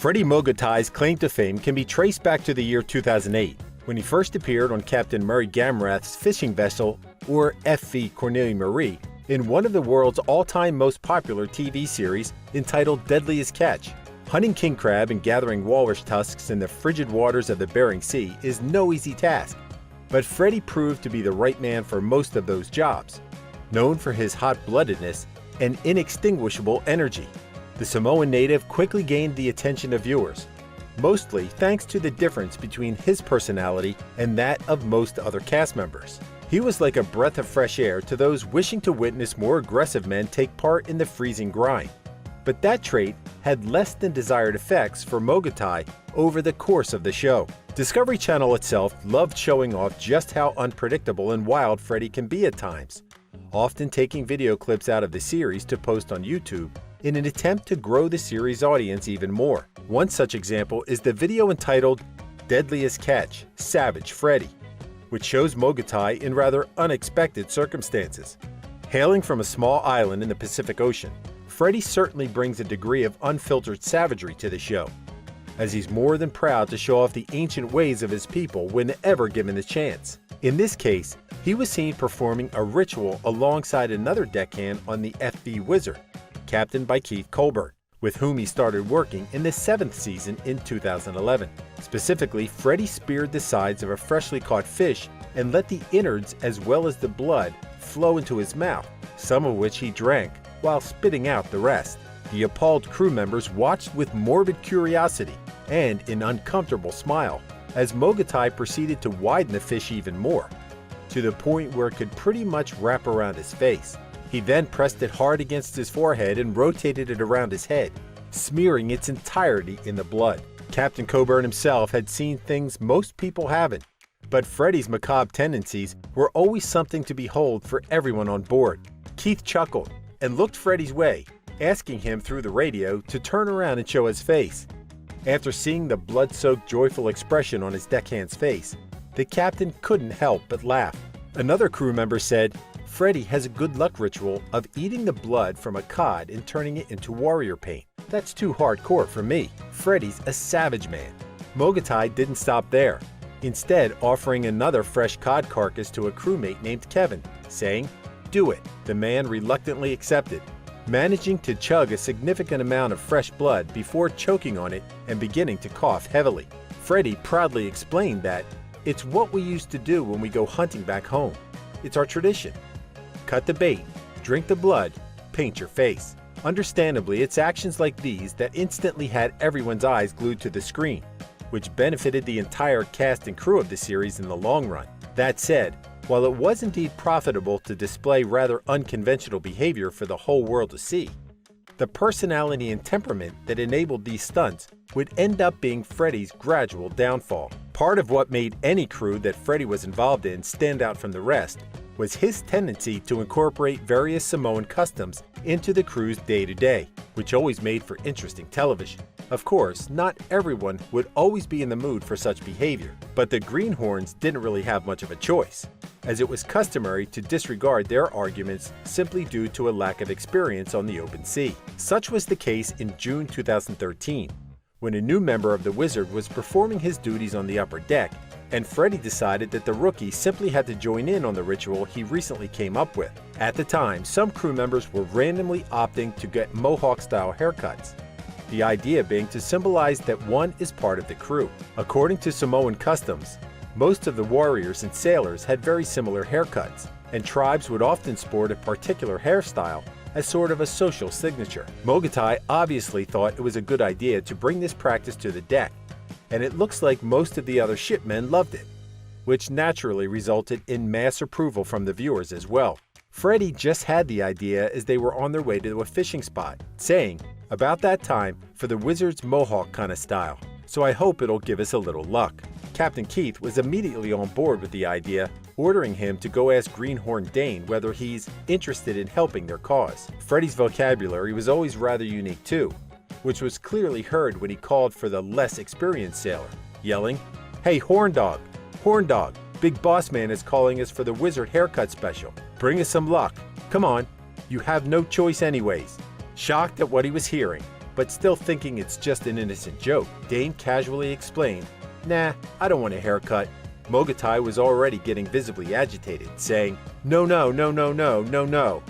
Freddy Maugatai's claim to fame can be traced back to the year 2008, when he first appeared on Captain Murray Gamrath's fishing vessel, or FV Cornelia Marie, in one of the world's all-time most popular TV series entitled Deadliest Catch. Hunting king crab and gathering walrus tusks in the frigid waters of the Bering Sea is no easy task, but Freddy proved to be the right man for most of those jobs. Known for his hot-bloodedness and inextinguishable energy, the Samoan native quickly gained the attention of viewers, mostly thanks to the difference between his personality and that of most other cast members. He was like a breath of fresh air to those wishing to witness more aggressive men take part in the freezing grind. But that trait had less than desired effects for Maugatai over the course of the show. Discovery Channel itself loved showing off just how unpredictable and wild Freddy can be at times, often taking video clips out of the series to post on YouTube in an attempt to grow the series' audience even more. One such example is the video entitled Deadliest Catch, Savage Freddy, which shows Maugatai in rather unexpected circumstances. Hailing from a small island in the Pacific Ocean, Freddy certainly brings a degree of unfiltered savagery to the show, as he's more than proud to show off the ancient ways of his people whenever given the chance. In this case, he was seen performing a ritual alongside another deckhand on the FV Wizard, captained by Keith Colbert, with whom he started working in the 7th season in 2011. Specifically, Freddy speared the sides of a freshly caught fish and let the innards as well as the blood flow into his mouth, some of which he drank while spitting out the rest. The appalled crew members watched with morbid curiosity and an uncomfortable smile as Maugatai proceeded to widen the fish even more, to the point where it could pretty much wrap around his face. He then pressed it hard against his forehead and rotated it around his head, smearing its entirety in the blood. Captain Coburn himself had seen things most people haven't, but Freddy's macabre tendencies were always something to behold for everyone on board. Keith chuckled and looked Freddy's way, asking him through the radio to turn around and show his face. After seeing the blood-soaked joyful expression on his deckhand's face, the captain couldn't help but laugh. Another crew member said, "Freddy has a good luck ritual of eating the blood from a cod and turning it into warrior paint. That's too hardcore for me. Freddy's a savage man." Maugatai didn't stop there, instead offering another fresh cod carcass to a crewmate named Kevin, saying, "Do it." The man reluctantly accepted, managing to chug a significant amount of fresh blood before choking on it and beginning to cough heavily. Freddy proudly explained that, "It's what we used to do when we go hunting back home. It's our tradition. Cut the bait, drink the blood, paint your face." Understandably, it's actions like these that instantly had everyone's eyes glued to the screen, which benefited the entire cast and crew of the series in the long run. That said, while it was indeed profitable to display rather unconventional behavior for the whole world to see, the personality and temperament that enabled these stunts would end up being Freddy's gradual downfall. Part of what made any crew that Freddy was involved in stand out from the rest was his tendency to incorporate various Samoan customs into the crew's day-to-day, which always made for interesting television. Of course, not everyone would always be in the mood for such behavior, but the greenhorns didn't really have much of a choice, as it was customary to disregard their arguments simply due to a lack of experience on the open sea. Such was the case in June 2013, when a new member of the Wizard was performing his duties on the upper deck, and Freddy decided that the rookie simply had to join in on the ritual he recently came up with. At the time, some crew members were randomly opting to get mohawk-style haircuts, the idea being to symbolize that one is part of the crew. According to Samoan customs, most of the warriors and sailors had very similar haircuts, and tribes would often sport a particular hairstyle as sort of a social signature. Maugatai obviously thought it was a good idea to bring this practice to the deck, and it looks like most of the other shipmen loved it, which naturally resulted in mass approval from the viewers as well. Freddy just had the idea as they were on their way to a fishing spot, saying, "About that time for the Wizard's mohawk kind of style, so I hope it'll give us a little luck." Captain Keith was immediately on board with the idea, ordering him to go ask Greenhorn Dane whether he's interested in helping their cause. Freddy's vocabulary was always rather unique too, which was clearly heard when he called for the less experienced sailor, yelling, "Hey, Horn Dog! Horn Dog! Big Boss Man is calling us for the Wizard haircut special. Bring us some luck. Come on, you have no choice anyways." Shocked at what he was hearing, but still thinking it's just an innocent joke, Dane casually explained, "Nah, I don't want a haircut." Maugatai was already getting visibly agitated, saying, "No, no, no, no, no, no, no.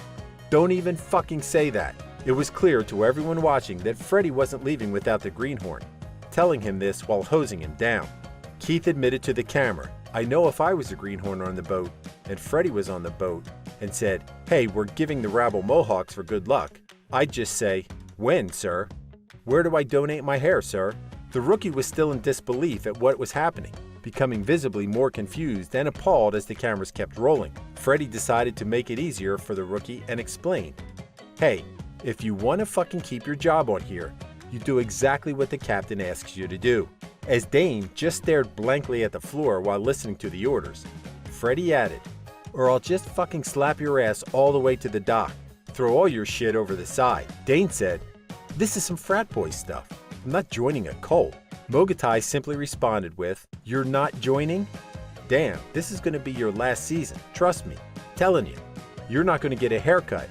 Don't even fucking say that." It was clear to everyone watching that Freddy wasn't leaving without the greenhorn, telling him this while hosing him down. Keith admitted to the camera, "I know if I was a greenhorn on the boat, and Freddy was on the boat, and said, 'Hey, we're giving the rabble mohawks for good luck,' I'd just say, 'When, sir? Where do I donate my hair, sir?'" The rookie was still in disbelief at what was happening, becoming visibly more confused and appalled as the cameras kept rolling. Freddy decided to make it easier for the rookie and explained, "Hey, if you want to fucking keep your job on here, you do exactly what the captain asks you to do." As Dane just stared blankly at the floor while listening to the orders, Freddy added, "Or I'll just fucking slap your ass all the way to the dock. Throw all your shit over the side." Dane said, "This is some frat boy stuff. I'm not joining a cult." Maugatai simply responded with, "You're not joining? Damn, this is going to be your last season. Trust me. Telling you. You're not going to get a haircut.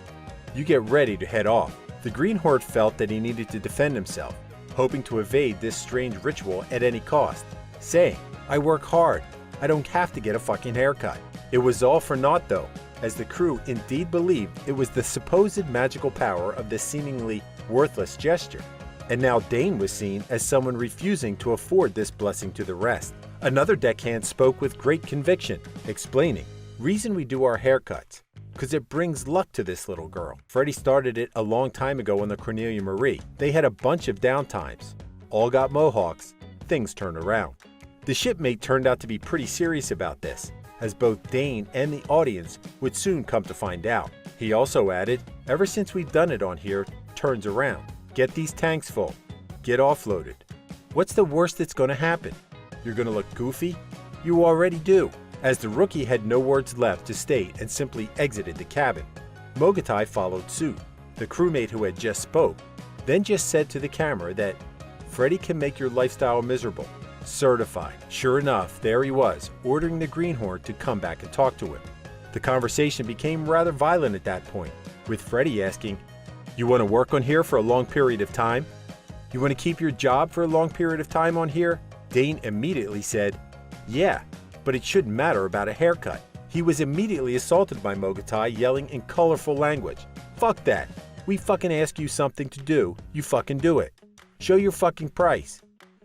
You get ready to head off." The greenhorn felt that he needed to defend himself, hoping to evade this strange ritual at any cost, saying, "I work hard. I don't have to get a fucking haircut." It was all for naught though, as the crew indeed believed it was the supposed magical power of this seemingly worthless gesture. And now Dane was seen as someone refusing to afford this blessing to the rest. Another deckhand spoke with great conviction, explaining, "Reason we do our haircuts, because it brings luck to this little girl. Freddy started it a long time ago on the Cornelia Marie. They had a bunch of downtimes. All got mohawks. Things turned around." The shipmate turned out to be pretty serious about this, as both Dane and the audience would soon come to find out. He also added, "Ever since we've done it on here, turns around. Get these tanks full. Get offloaded. What's the worst that's going to happen? You're going to look goofy? You already do." As the rookie had no words left to state and simply exited the cabin, Maugatai followed suit. The crewmate who had just spoke then just said to the camera that Freddy can make your lifestyle miserable. Certified. Sure enough, there he was, ordering the greenhorn to come back and talk to him. The conversation became rather violent at that point, with Freddy asking, "You want to work on here for a long period of time? You want to keep your job for a long period of time on here?" Dane immediately said, "Yeah, but it shouldn't matter about a haircut." He was immediately assaulted by Maugatai, yelling in colorful language, "Fuck that. We fucking ask you something to do, you fucking do it. Show your fucking price.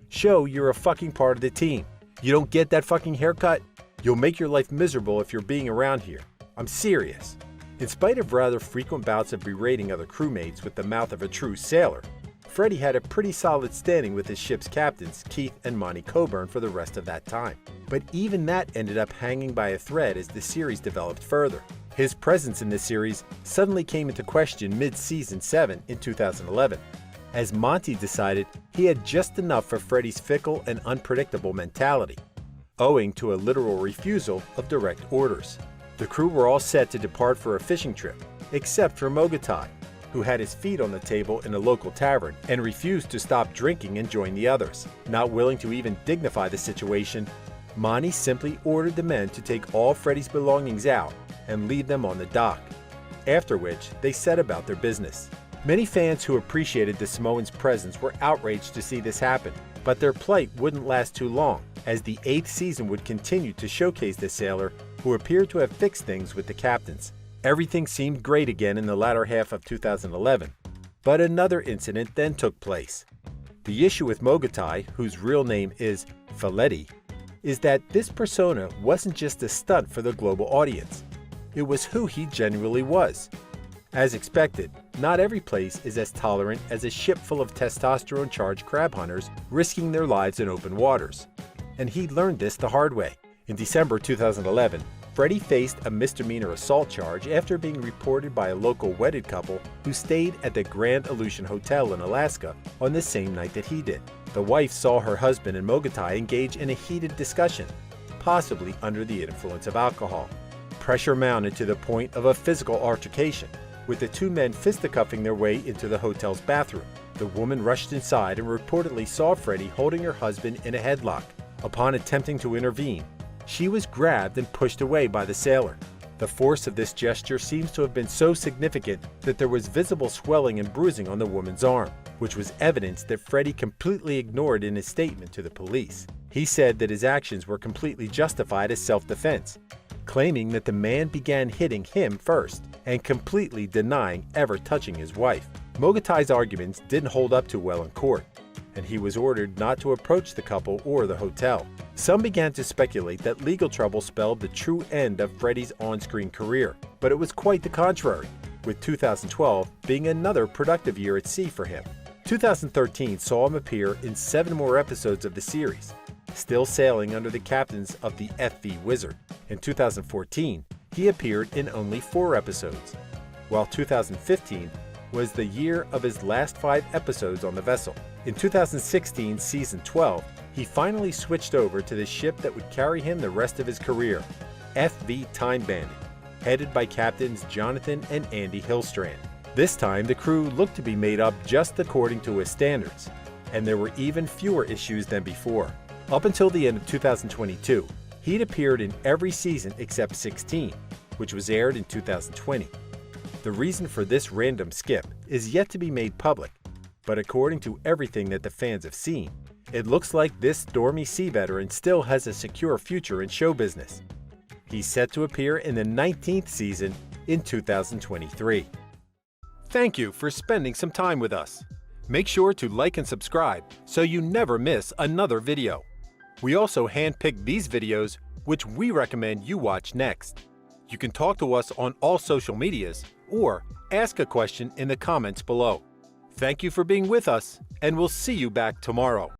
Show you're a fucking part of the team. You don't get that fucking haircut? You'll make your life miserable if you're being around here. I'm serious." In spite of rather frequent bouts of berating other crewmates with the mouth of a true sailor, Freddy had a pretty solid standing with his ship's captains, Keith and Monty Coburn, for the rest of that time. But even that ended up hanging by a thread as the series developed further. His presence in the series suddenly came into question mid-season 7 in 2011, as Monty decided he had just enough for Freddy's fickle and unpredictable mentality, owing to a literal refusal of direct orders. The crew were all set to depart for a fishing trip, except for Maugatai, who had his feet on the table in a local tavern and refused to stop drinking and join the others. Not willing to even dignify the situation, Monty simply ordered the men to take all Freddy's belongings out and leave them on the dock, after which they set about their business. Many fans who appreciated the Samoan's presence were outraged to see this happen, but their plight wouldn't last too long, as the 8th season would continue to showcase the sailor who appeared to have fixed things with the captains. Everything seemed great again in the latter half of 2011, but another incident then took place. The issue with Maugatai, whose real name is Freddy, is that this persona wasn't just a stunt for the global audience. It was who he genuinely was. As expected, not every place is as tolerant as a ship full of testosterone-charged crab hunters risking their lives in open waters. And he learned this the hard way. In December 2011, Freddy faced a misdemeanor assault charge after being reported by a local wedded couple who stayed at the Grand Aleutian Hotel in Alaska on the same night that he did. The wife saw her husband and Maugatai engage in a heated discussion, possibly under the influence of alcohol. Pressure mounted to the point of a physical altercation, with the two men fisticuffing their way into the hotel's bathroom. The woman rushed inside and reportedly saw Freddy holding her husband in a headlock. Upon attempting to intervene, she was grabbed and pushed away by the sailor. The force of this gesture seems to have been so significant that there was visible swelling and bruising on the woman's arm, which was evidence that Freddy completely ignored in his statement to the police. He said that his actions were completely justified as self-defense, claiming that the man began hitting him first and completely denying ever touching his wife. Maugatai's arguments didn't hold up too well in court, and he was ordered not to approach the couple or the hotel. Some began to speculate that legal trouble spelled the true end of Freddy's on-screen career, but it was quite the contrary, with 2012 being another productive year at sea for him. 2013 saw him appear in 7 more episodes of the series, still sailing under the captains of the FV Wizard. In 2014, he appeared in only 4 episodes, while 2015 was the year of his last 5 episodes on the vessel. In 2016 season 12, he finally switched over to the ship that would carry him the rest of his career, FV Time Bandit, headed by captains Jonathan and Andy Hillstrand. This time the crew looked to be made up just according to his standards, and there were even fewer issues than before. Up until the end of 2022, he'd appeared in every season except 16, which was aired in 2020. The reason for this random skip is yet to be made public, but according to everything that the fans have seen, it looks like this stormy sea veteran still has a secure future in show business. He's set to appear in the 19th season in 2023. Thank you for spending some time with us. Make sure to like and subscribe so you never miss another video. We also handpick these videos which we recommend you watch next. You can talk to us on all social medias or ask a question in the comments below. Thank you for being with us, and we'll see you back tomorrow.